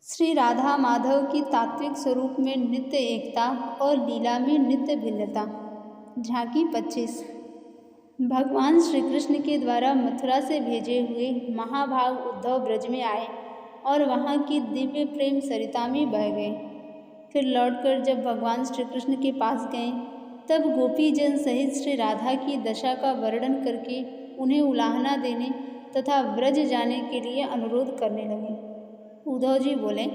श्री राधा माधव की तात्विक स्वरूप में नित्य एकता और लीला में नित्य भिन्नता। झांकी 25। भगवान श्री कृष्ण के द्वारा मथुरा से भेजे हुए महाभाग उद्धव ब्रज में आए और वहाँ की दिव्य प्रेम सरिता में बह गए। फिर लौटकर जब भगवान श्री कृष्ण के पास गए तब गोपी जन सहित श्री राधा की दशा का वर्णन करके उन्हें उलाहना देने तथा ब्रज जाने के लिए अनुरोध करने लगे। उद्धव जी बोले,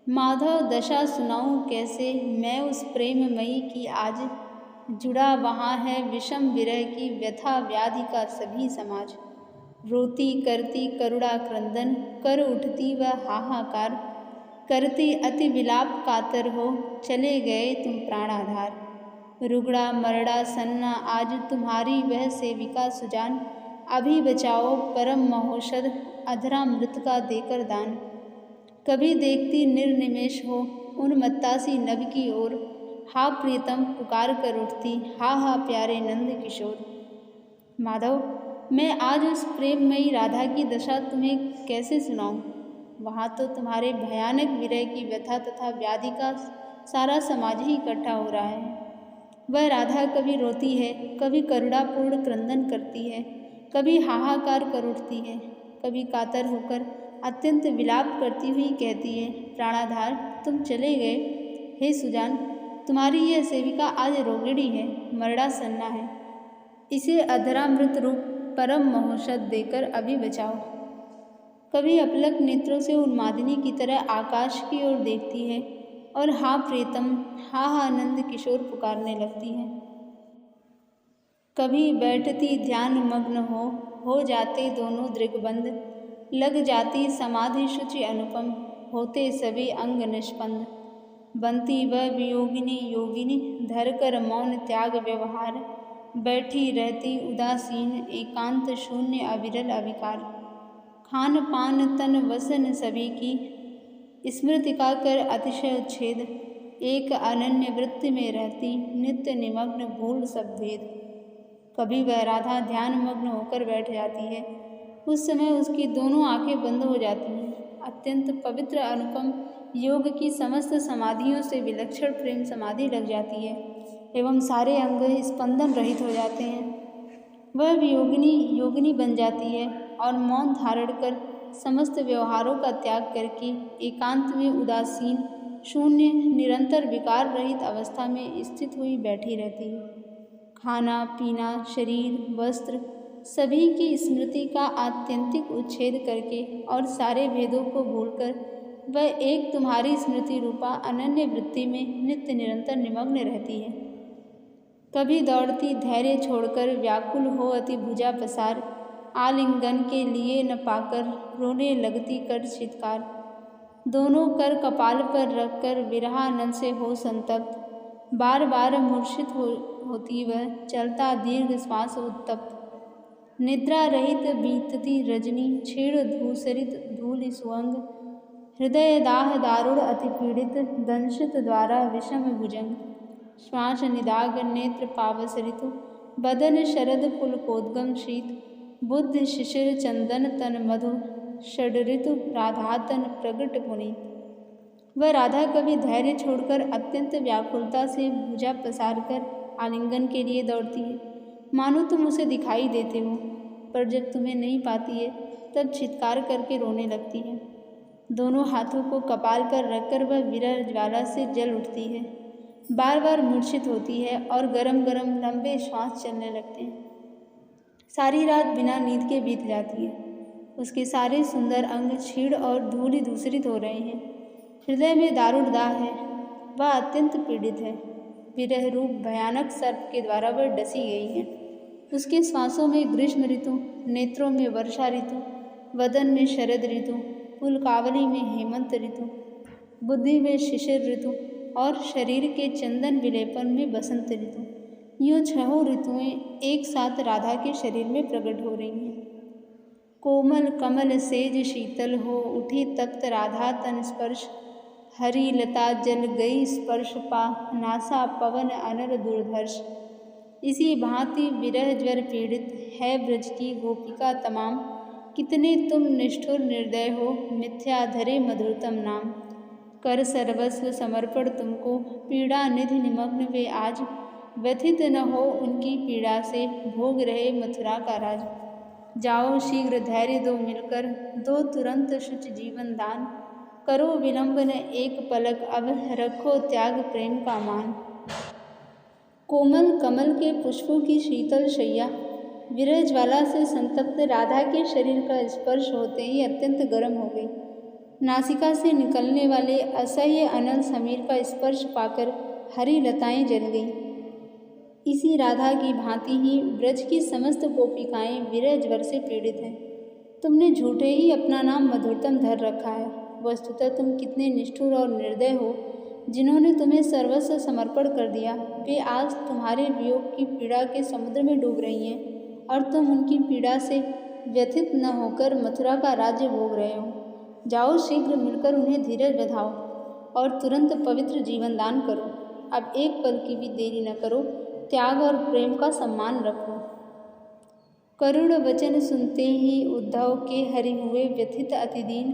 माधव दशा सुनाऊं कैसे, मैं उस प्रेममयी की आज जुड़ा वहाँ है विषम विरह की व्यथा व्याधि का सभी समाज। रोती करती करुणा क्रंदन कर उठती वह हाहाकार, करती अति विलाप कातर हो चले गए तुम प्राणाधार। रुगड़ा मरड़ा सन्ना आज तुम्हारी वह सेविका सुजान, अभी बचाओ परम महोषध अधरा मृत का देकर दान। कभी देखती निर्निमेष हो उन्मत्ता सी नभ की ओर, हा प्रियतम पुकार कर उठती हा हा प्यारे नंद किशोर। माधव, मैं आज उस प्रेममयी राधा की दशा तुम्हें कैसे सुनाऊं। वहाँ तो तुम्हारे भयानक विरह की व्यथा तथा व्याधि का सारा समाज ही इकट्ठा हो रहा है। वह राधा कभी रोती है, कभी करुणापूर्ण क्रंदन करती है, कभी हाहाकार कर उठती है, कभी कातर होकर अत्यंत विलाप करती हुई कहती है, प्राणाधार तुम चले गए। हे सुजान, तुम्हारी यह सेविका आज रोगिणी है, मरड़ा सन्ना है, इसे अधरामृत रूप परम महोषध देकर अभी बचाओ। कभी अपलक नेत्रों से उन्मादिनी की तरह आकाश की ओर देखती है और हा प्रियतम हा हा नंद किशोर पुकारने लगती है। कभी बैठती ध्यान मग्न हो जाते दोनों दृग्बंद, लग जाती समाधि शुचि अनुपम, होते सभी अंग निष्पंद। बनती वह वियोगिनी योगिनी धर कर मौन त्याग व्यवहार, बैठी रहती उदासीन एकांत शून्य अविरल अविकार। खान पान तन वसन सभी की स्मृतिका कर अतिशय उच्छेद, एक अनन्य वृत्ति में रहती नित्य निमग्न भूल सब भेद। कभी वह राधा ध्यान मग्न होकर बैठ जाती है, उस समय उसकी दोनों आंखें बंद हो जाती हैं। अत्यंत पवित्र अनुपम योग की समस्त समाधियों से विलक्षण प्रेम समाधि लग जाती है एवं सारे अंग स्पंदन रहित हो जाते हैं। वह वियोगिनी योगिनी बन जाती है और मौन धारण कर समस्त व्यवहारों का त्याग करके एकांत में उदासीन शून्य निरंतर विकार रहित अवस्था में स्थित हुई बैठी रहती है। खाना पीना शरीर वस्त्र सभी की स्मृति का आत्यंतिक उच्छेद करके और सारे भेदों को भूलकर वह एक तुम्हारी स्मृति रूपा अनन्य वृत्ति में नित्य निरंतर निमग्न रहती है। कभी दौड़ती धैर्य छोड़कर व्याकुल हो अति भुजा पसार, आलिंगन के लिए न पाकर रोने लगती कर चित्कार। दोनों कर कपाल पर रखकर विरहानंद से हो संतप्त, बार बार मूर्छित होती वह चलता दीर्घ श्वास उत्तप्त। निद्रा रहित बीतती रजनी क्षीण धूसरित धूलि सुअंग, हृदय दाह दारुण अति पीड़ित दंशित द्वारा विषम भुजंग। श्वास निदाग नेत्र पावस ऋतु, बदन शरद पुलकोद्गम शीत, बुद्धि शिशिर चंदन तन मधु, षड ऋतु राधातन प्रगट पुनीत। वह राधा कभी धैर्य छोड़कर अत्यंत व्याकुलता से भुजा पसार कर आलिंगन के लिए दौड़ती है, मानो तुम उसे दिखाई देते हो, पर जब तुम्हें नहीं पाती है तब चित्कार करके रोने लगती है। दोनों हाथों को कपाल पर रखकर वह विरह ज्वाला से जल उठती है, बार बार मूर्छित होती है और गरम गरम लंबे श्वास चलने लगते हैं। सारी रात बिना नींद के बीत जाती है। उसके सारे सुंदर अंग क्षीण और धूलि दूसरित हो रहे हैं। हृदय में दारुण दाह है, वह अत्यंत पीड़ित है। विरह रूप भयानक सर्प के द्वारा वह डसी गई है। उसके श्वासों में ग्रीष्म ऋतु, नेत्रों में वर्षा ऋतु, वदन में शरद ऋतु, पुलकावली में हेमंत ऋतु, बुद्धि में शिशिर ऋतु और शरीर के चंदन विलेपन में बसंत ऋतु। यूँ छहों ऋतुएं एक साथ राधा के शरीर में प्रकट हो रही हैं। कोमल कमल सेज शीतल हो उठी तप्त राधा तन स्पर्श, हरी लता जल गई स्पर्श पा नासा पवन अनर दुर्धर्ष। इसी भांति विरह ज्वर पीड़ित है ब्रज की गोपिका तमाम, कितने तुम निष्ठुर निर्दय हो, मिथ्या धरे मधुरतम नाम। कर सर्वस्व समर्पण तुमको, पीड़ा निधि निमग्न वे आज। व्यथित न हो उनकी पीड़ा से, भोग रहे मथुरा का राज। जाओ शीघ्र धैर्य दो मिलकर, दो तुरंत शुच जीवन दान। करो विलंब न एक पलक अब, रखो त्याग प्रेम का मान। कोमल कमल के पुष्पों की शीतल शैया, विरह ज्वाला से संतप्त राधा के शरीर का स्पर्श होते ही अत्यंत गर्म हो गई। नासिका से निकलने वाले असह्य अनल समीर का स्पर्श पाकर हरी लताएं जल गईं। इसी राधा की भांति ही ब्रज की समस्त गोपिकाएं विरह ज्वर से पीड़ित हैं। तुमने झूठे ही अपना नाम मधुरतम धर रखा है। वस्तुतः तुम कितने निष्ठुर और निर्दय हो। जिन्होंने तुम्हें सर्वस्व समर्पण कर दिया, वे आज तुम्हारे वियोग की पीड़ा के समुद्र में डूब रही हैं और तुम उनकी पीड़ा से व्यथित न होकर मथुरा का राज्य भोग रहे हो। जाओ शीघ्र मिलकर उन्हें धीरज बधाओ और तुरंत पवित्र जीवन दान करो। अब एक पल की भी देरी न करो, त्याग और प्रेम का सम्मान रखो। करुण वचन सुनते ही उद्धव के हरि हुए व्यथित अतिदीन।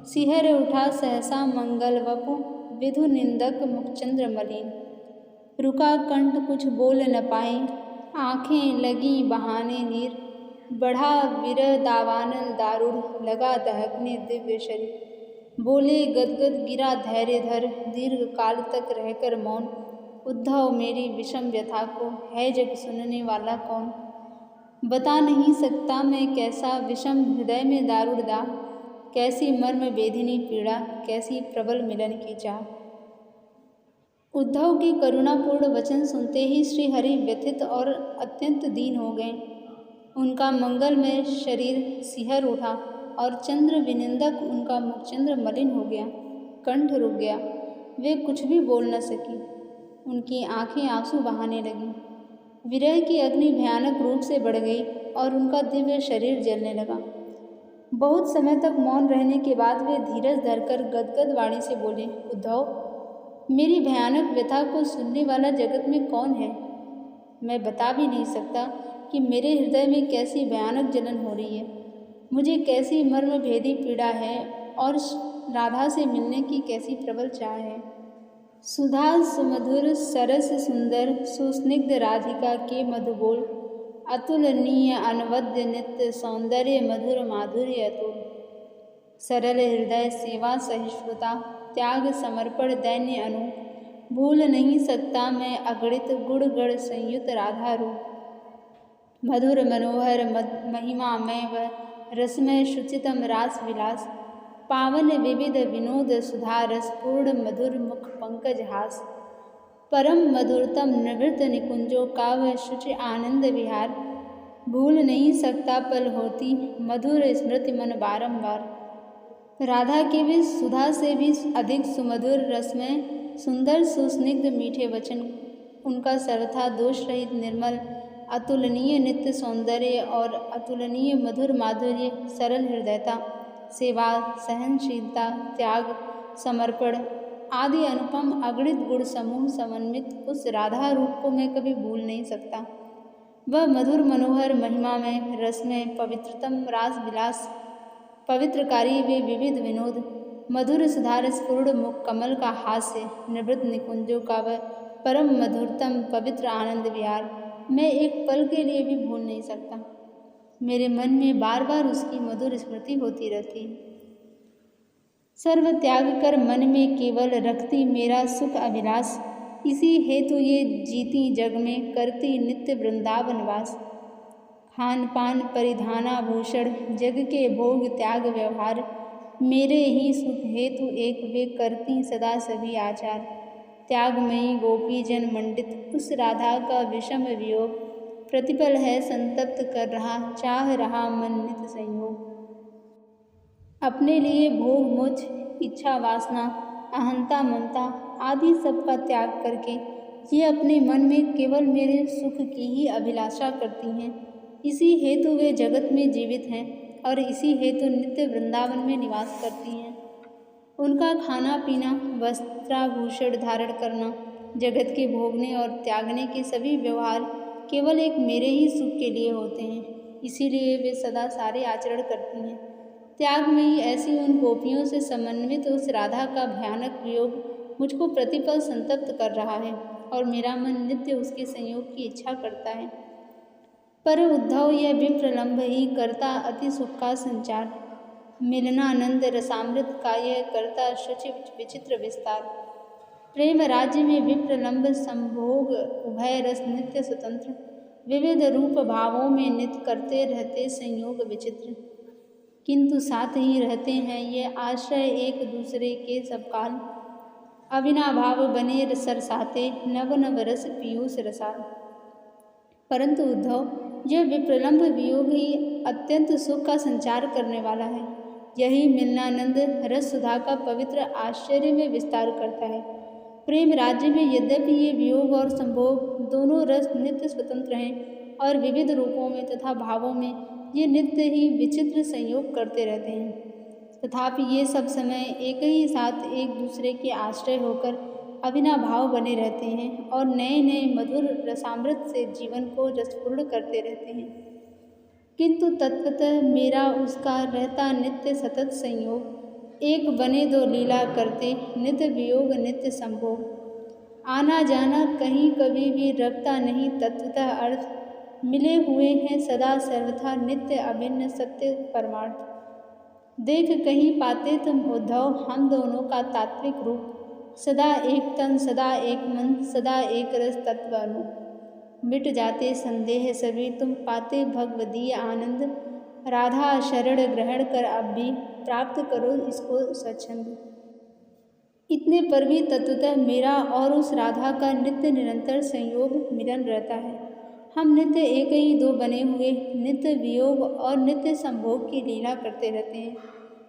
सिहर उठा सहसा मंगल वपु, विधु निंदक मुखचंद्र मलिन। रुका कंठ कुछ बोल न पाए, आँखें लगी बहाने नीर। बढ़ा विरह दावानल दारुण, लगा दहकने दिव्य शरीर। बोले गदगद गिरा धैर्य धर, दीर्घ काल तक रहकर मौन। उद्धव मेरी विषम व्यथा को, है जग सुनने वाला कौन। बता नहीं सकता मैं कैसा विषम हृदय में दारुण दाह। कैसी मर्म वेदिनी पीड़ा, कैसी प्रबल मिलन की चाह। उद्धव के करुणापूर्ण वचन सुनते ही श्री हरि व्यथित और अत्यंत दीन हो गए। उनका मंगलमय शरीर सिहर उठा और चंद्र विनिंदक उनका मुखचंद्र मलिन हो गया। कंठ रुक गया, वे कुछ भी बोल न सकी। उनकी आंखें आंसू बहाने लगीं। विरह की अग्नि भयानक रूप से बढ़ गई और उनका दिव्य शरीर जलने लगा। बहुत समय तक मौन रहने के बाद वे धीरज धरकर गदगद वाणी से बोले, उद्धव, मेरी भयानक व्यथा को सुनने वाला जगत में कौन है। मैं बता भी नहीं सकता कि मेरे हृदय में कैसी भयानक जलन हो रही है। मुझे कैसी मर्म भेदी पीड़ा है और राधा से मिलने की कैसी प्रबल चाह है। सुधा सुमधुर सरस सुंदर, सुस्निग्ध राधिका के मधुबोल। अतुलनीय अनवद्य नित्य सौंदर्य, मधुर माधुर्य अतुल। सरल हृदय सेवा सहिष्णुता, त्याग समर्पण दैन्य अनूप। भूल नहीं सकता मैं अगणित गुण गण संयुत राधा रूप। मधुर मनोहर महिमामय व रसमय शुचितम रास विलास। पावन विविध विनोद सुधा रस, पूर्ण मधुर मुख पंकज हास। परम मधुरतम निवृत्त निकुंजों का वह शुच आनंद विहार। भूल नहीं सकता पल होती मधुर स्मृति मन बारंबार। राधा के भी सुधा से भी अधिक सुमधुर रसमय सुंदर सुस्निग्ध मीठे वचन, उनका सर्वथा दोष रहित निर्मल अतुलनीय नित्य सौंदर्य और अतुलनीय मधुर माधुर्य, सरल हृदयता, सेवा सहनशीलता, त्याग समर्पण आदि अनुपम अगणित गुण समूह समन्वित उस राधा रूप को मैं कभी भूल नहीं सकता। वह मधुर मनोहर महिमामय रसमय पवित्रतम रास विलास, पवित्रकारी वे विविध विनोद, मधुर सुधारस पूर्ण मुख कमल का हास्य, निवृत्त निकुंजों का वह परम मधुरतम पवित्र आनंद विहार मैं एक पल के लिए भी भूल नहीं सकता। मेरे मन में बार बार उसकी मधुर स्मृति होती रहती। सर्व त्याग कर मन में केवल रखती मेरा सुख अभिलाष। इसी हेतु ये जीती जग में करती नित्य वृंदावन वास। खान पान परिधानाभूषण जग के भोग त्याग व्यवहार, मेरे ही सुख हेतु एक वे करती सदा सभी आचार। त्यागमयी गोपी जन मंडित उस राधा का विषम वियोग, प्रतिपल है संतप्त कर रहा चाह रहा मन नित संयोग। अपने लिए भोग मोक्ष इच्छा वासना अहंता ममता आदि सबका त्याग करके ये अपने मन में केवल मेरे सुख की ही अभिलाषा करती हैं। इसी हेतु वे जगत में जीवित हैं और इसी हेतु नित्य वृंदावन में निवास करती हैं। उनका खाना पीना वस्त्राभूषण धारण करना, जगत के भोगने और त्यागने के सभी व्यवहार केवल एक मेरे ही सुख के लिए होते हैं। इसीलिए वे सदा सारे आचरण करती हैं। त्यागमयी ऐसी उन गोपियों से समन्वित उस राधा का भयानक वियोग मुझको प्रतिपल संतप्त कर रहा है और मेरा मन नित्य उसके संयोग की इच्छा करता है। पर उद्धव, यह विप्रलंब ही करता अति सुख का संचार, मिलनानंद रसामृत का यह करता शुचि विचित्र विस्तार। प्रेम राज्य में विप्रलंब संभोग उभय रस नित्य स्वतंत्र, विविध रूप भावों में नित्य करते रहते संयोग विचित्र। किंतु साथ ही रहते हैं ये आश्रय एक दूसरे के सब काल, अविनाभाव बने सरसाते नव नव रस पीयूष रसाल। परंतु उद्धव, यह विप्रलंब वियोग ही अत्यंत सुख का संचार करने वाला है। यही मिलनानंद रस सुधा का पवित्र आश्चर्य में विस्तार करता है। प्रेम राज्य में यद्यपि ये वियोग और संभोग दोनों रस नित्य स्वतंत्र हैं और विविध रूपों में तथा भावों में ये नित्य ही विचित्र संयोग करते रहते हैं, तथापि ये सब समय एक ही साथ एक दूसरे के आश्रय होकर अविनाभाव बने रहते हैं और नए नए मधुर रसामृत से जीवन को रसपूर्ण करते रहते हैं। किंतु तत्वतः मेरा उसका रहता नित्य सतत संयोग, एक बने दो लीला करते नित्य वियोग नित्य संभोग। आना जाना कहीं कभी भी रखता नहीं तत्वतः अर्थ, मिले हुए हैं सदा सर्वथा नित्य अभिन्न सत्य परमार्थ। देख कहीं पाते तुम उद्धव हम दोनों का तात्विक रूप, सदा एक तन सदा एक मन सदा एक रस तत्व अनूप। मिट जाते संदेह सभी तुम पाते भगवदीय आनंद, राधा शरण ग्रहण कर अब भी प्राप्त करो इसको स्वच्छंद। इतने पर भी तत्वतः मेरा और उस राधा का नित्य निरंतर संयोग मिलन रहता है। हम नित्य एक ही दो बने हुए नित्य वियोग और नित्य संभोग की लीला करते रहते हैं।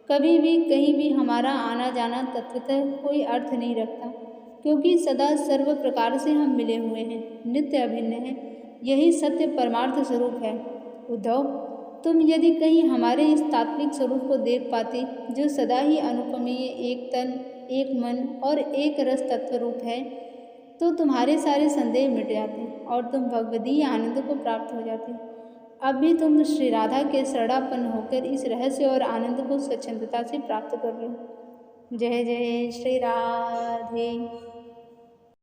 कभी भी कहीं भी हमारा आना जाना तत्वतः कोई अर्थ नहीं रखता, क्योंकि सदा सर्व प्रकार से हम मिले हुए हैं, नित्य अभिन्न हैं। यही सत्य परमार्थ स्वरूप है। उद्धव, तुम यदि कहीं हमारे इस तात्विक स्वरूप को देख पाते, जो सदा ही अनुपमेय एक तन एक मन और एक रस तत्व रूप है, तो तुम्हारे सारे संदेह मिट जाते और तुम भगवदीय आनंद को प्राप्त हो जाते। अब भी तुम श्री राधा के शरणापन्न होकर इस रहस्य और आनंद को स्वच्छंदता से प्राप्त कर लो। जय जय श्री राधे।